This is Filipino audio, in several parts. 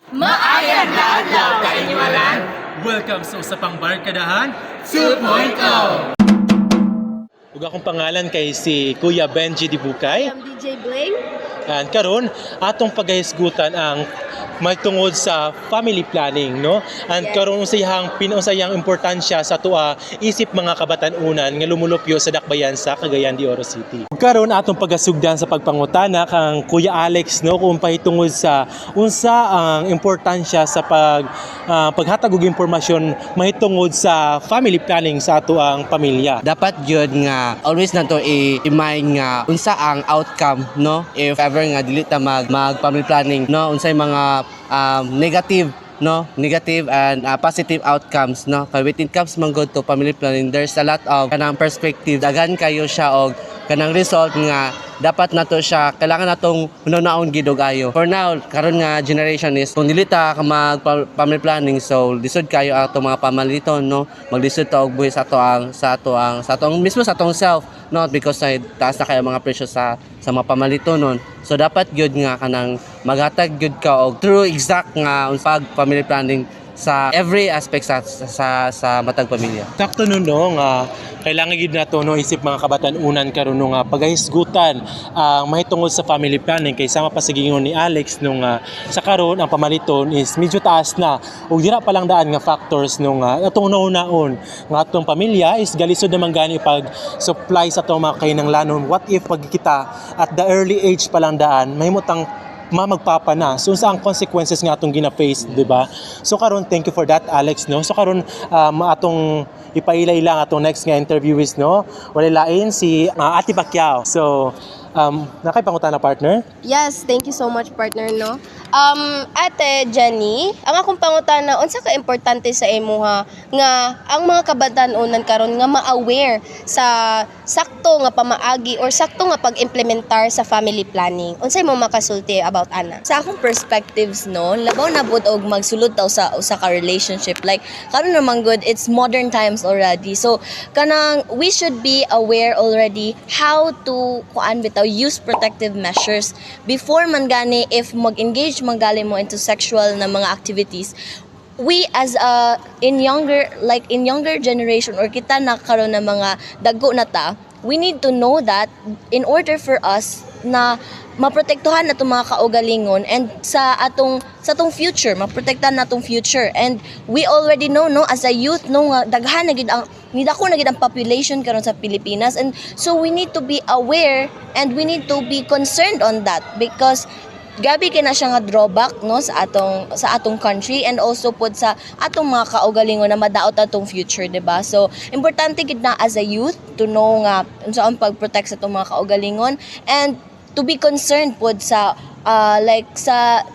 Maayang na adlaw kainyoanan. Welcome sa usapang barkadahan 2.0. Ug akong pangalan kay si Kuya Benji Dibukay. I'm DJ Bling. And karon atong paghisgutan ang magtungod sa family planning, no? And Yes. karon unsayang importansya sa tua isip mga kabatan-unan nga lumulupyo sa dakbayan sa Cagayan de Oro City. Karon atong pagasugdan sa pagpangutana kang Kuya Alex, no, kung pahitungod sa unsa ang importansya sa paghatag og impormasyon mahitungod sa family planning sa ato ang pamilya. Dapat gyud nga always nato i-mind nga unsa ang outcome, no, if ever nga dili ta mag family planning, no, unsay mga negative and positive outcomes, no. Kay when it comes man good to family planning, there's a lot of kanang perspective, daghan kayo siya og kanang result nga dapat nato siya kailangan natong hunaw-naon gid og ayo. For now, karon nga generation is kung dili ta ka mag family planning, so lisod kayo ato mga pamaliton, no. Maglisod ta og buhi sa atong mismo sa atong self, not because ay taas na kayo mga presyo sa mga pamaliton. So dapat gyud nga kanang maghatag gyud ka og true exact nga pag family planning sa every aspect sa matag pamilya. Sakto nun, no, nga kailangan gid nato, no, isip mga kabatan-unan karon, no, nga paghisgutan ang mahitungod sa family planning kay sama pa sa gingon ni Alex nung sa karon ang pamaliton is medyo taas na ug dira pa lang daan nga factors nung atong naon nga atong pamilya is galisod naman gani pag supply sa atong mga kinahanglanon. What if pag kita at the early age pa lang daan mahimutang magpapa na. So sa ang consequences nga atong gina-face, di ba? So karon, thank you for that, Alex, no. So karon atong ipailay lang atong next nga interviewist, no. Wala lain si Ate Pacquiao. So nakay na partner. Yes, thank you so much partner, no. Ate Jenny, ang akong pangutana unsa ka importante sa imuha nga ang mga kabatan-unan karon nga ma-aware sa sakto nga pamaagi or sakto nga pag-implementar sa family planning. Unsay mo makasulti about ana? Sa akong perspectives, no, labaw na bud og magsulod ta sa usa ka relationship, like karon naman good, it's modern times already, so kanang we should be aware already how to use protective measures before man gani if mag-engage man gali mo into sexual na mga activities. We as in younger generation or kita na karon na mga dagko na ta, we need to know that in order for us na maprotektuhan nato mga kaugalingon and sa atong future, maprotektahan natong future. And we already know, no, as a youth, no, nga daghan na gid ang nidako na gid ang population karon sa Pilipinas, and so we need to be aware and we need to be concerned on that because gabi kay na siya nga drawback, no, sa atong country and also pud sa atong mga kaugalingon na madaot atong future, diba? So importante gid na as a youth to know nga unsa ang pag-protect sa atong mga kaugalingon and to be concerned pud sa sa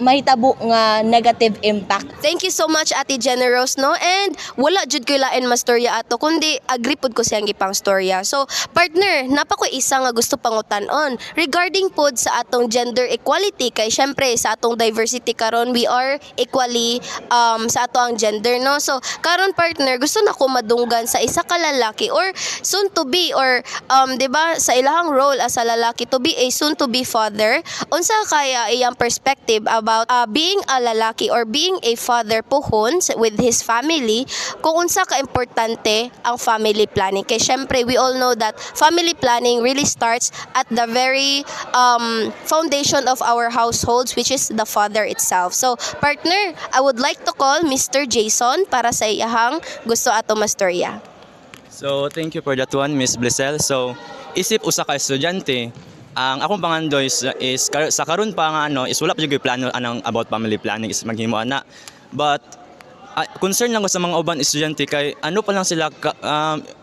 mahitabo nga negative impact. Thank you so much Ate Generous, no, and wala jud ko lain mastorya ato kundi agree pud ko siyang gipang storya. So partner, napa ko isa nga gusto pangutan-on regarding pud sa atong gender equality kay syempre sa atong diversity karon we are equally sa ato ang gender, no. So karon partner, gusto na ko madunggan sa isa ka lalaki or soon to be or di ba sa ilahang role as a lalaki to be a soon to be father, unsa kaya iyang perspective about being a lalaki or being a father pohon with his family, kung unsa ka importante ang family planning. Kay syempre we all know that family planning really starts at the very foundation of our households, which is the father itself. So partner, I would like to call Mr. Jason para sa iyahang gusto ato mastorya. So, thank you for that one, Miss Blissel. So, isip usa ka estudyante, ang akong pangandoy is sa karon pa nga is wala pa jud plano anang about family planning is maghimo ana. But concern lang ko sa mga uban estudyante kay ano pa lang sila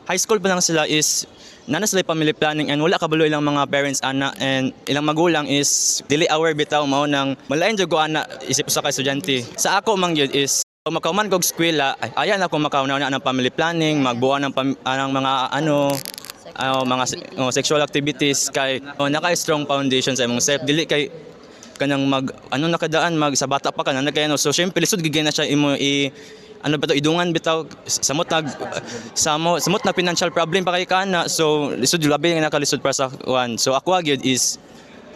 high school pa lang sila is nana sila family planning and wala kabalo ilang mga parents ana and ilang magulang is dili aware bitaw mao nang malain jud ko ana isip usa ka estudyante. Sa ako man gyud is makauman kog eskwela, ayan ako makauna na ng family planning, magbuo ng mga mga sexual activities kay naka-strong foundation sa imong self, dili kay kanang nakadaan sa bata pa kana kay so syempre lisod gigay na siya imo idungan bitaw samot na financial problem pa kay kana, so lisod labi nga nakalisod para sa one. So ako gyud is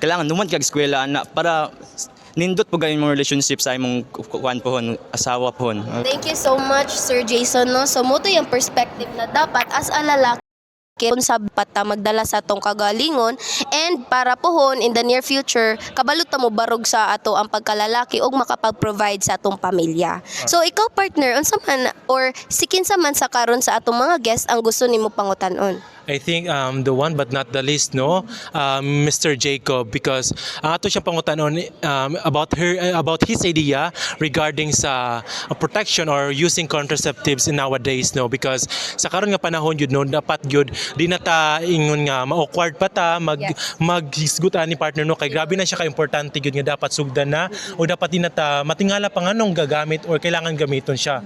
kailangan numon kag eskwela na para nindot po gayon mong relationship sa imong kuan pohon, asawa pohon. Thank you so much, Sir Jason. No? So, mo to yung perspective na dapat as a lalaki, kung sa bata magdala sa atong kagalingon and para pohon in the near future kabalot ta mo barog sa ato ang pagkalalaki og makapag-provide sa atong pamilya. So ikaw partner unsa man or sikin sa man sa karon sa atong mga guest ang gusto nimo pangutan-on? I think the one but not the least, no, Mr. Jacob, because ang ato siyang pangutanon about his idea regarding sa protection or using contraceptives in nowadays, no, because sa karon nga panahon yun, no, dapat yun di na ta ingon nga ma-awkward pa ta maghisgutan ni partner, no, kay grabe na siya ka importante yun nga dapat sugdan na o dapat di na ta matingala pa nga nung gagamit or kailangan gamiton siya.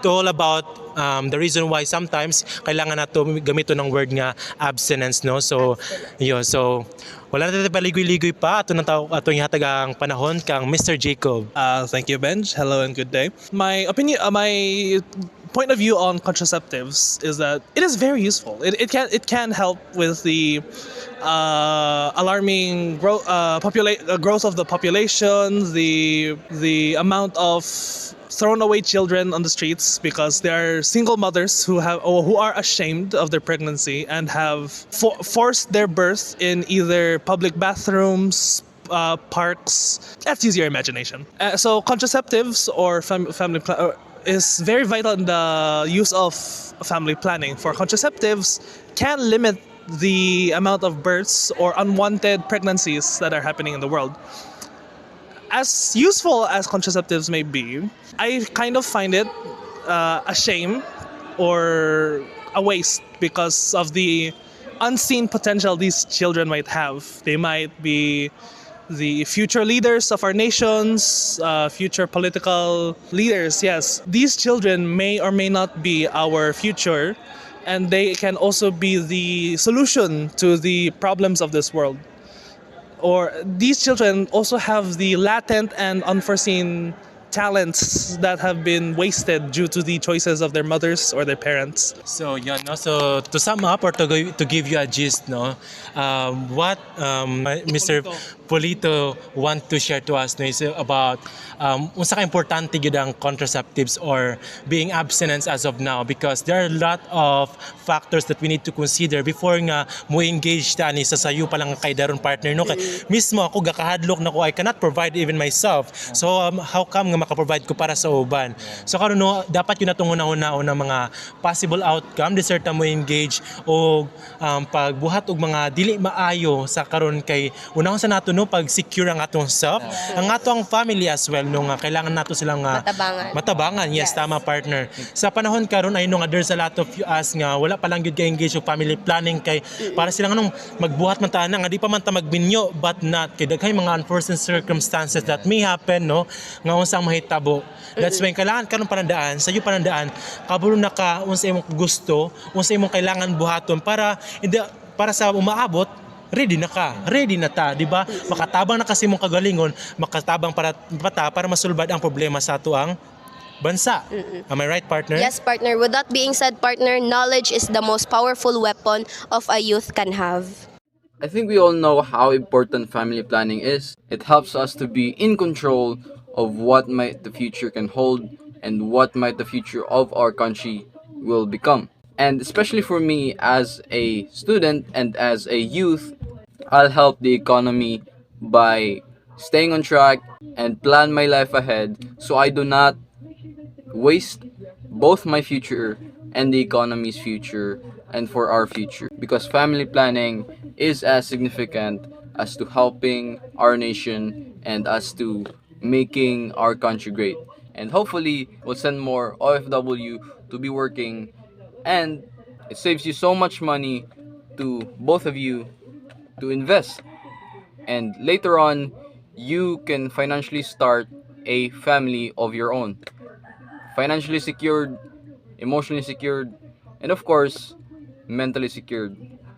To all about the reason why sometimes kailangan nato gamiton ng word nga abstinence, no, so yun, so wala na tayo paligoy-ligoy pa ato nang atong ihatag ang panahon kang Mr. Jacob. Thank you, Benj. Hello and good day. My opinion, my point of view on contraceptives is that it is very useful. It can help with the alarming growth of the population, the amount of thrown away children on the streets because they are single mothers who are ashamed of their pregnancy and have forced their birth in either public bathrooms, parks. Let's use your imagination. So contraceptives or family is very vital in the use of family planning. For contraceptives can limit the amount of births or unwanted pregnancies that are happening in the world. As useful as contraceptives may be, I kind of find it a shame or a waste because of the unseen potential these children might have. They might be the future leaders of our nations, future political leaders, yes. These children may or may not be our future, and they can also be the solution to the problems of this world. Or these children also have the latent and unforeseen talents that have been wasted due to the choices of their mothers or their parents. So yun, no, so to sum up or to give you a gist, no, what Mr. Polito want to share to us, no, is about unsa ka importante gyud ang contraceptives or being abstinence as of now, because there are a lot of factors that we need to consider before nga mo engage ta ni sa sayo pa lang kay daron partner, no, kay mismo ako gakahadlok na ko I cannot provide even myself, so how come nga maka-provide ko para sa uban. So karon, no, dapat yun natong una-una ng mga possible outcome deserta mo engage o pagbuhat og mga dili maayo sa karon kay unahon sa nato, no, pag secure ang atong self, ang atong family as well, no, nga kailangan nato silang matabangan. Yes, tama partner. Sa panahon karon ay no nga there's a lot of us nga wala pa lang gyud kay engage og family planning kay para silang anong magbuhat man ta nga di pa man ta magbinyo but not kay daghay mga unforeseen circumstances that may happen, no, nga unsang mahitabo. That's why kailangan karon panandaan sa iyo panandaan kabulo na ka unsa imong gusto, unsa imong kailangan buhaton para sa umaabot ready na ta, di ba? Makatabang na kasi mong kagalingon, makatabang para masulbad ang problema sa ato ang bansa. Am I right, partner? Yes, partner. With that being said, partner, knowledge is the most powerful weapon of a youth can have. I think we all know how important family planning is. It helps us to be in control of what might the future can hold and what might the future of our country will become. And especially for me as a student and as a youth, I'll help the economy by staying on track and plan my life ahead so I do not waste both my future and the economy's future and for our future. Because family planning is as significant as to helping our nation and as to making our country great. And hopefully, we'll send more OFW to be working, and it saves you so much money to both of you to invest. And later on, you can financially start a family of your own. Financially secured, emotionally secured, and of course, mentally secured.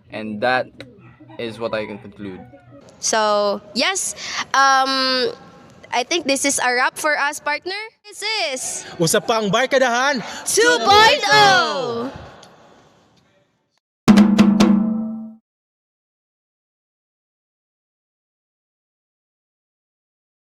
And that is what I can conclude. So, yes, I think this is a wrap for us, partner. This is Usa pang barkadahan 2.0!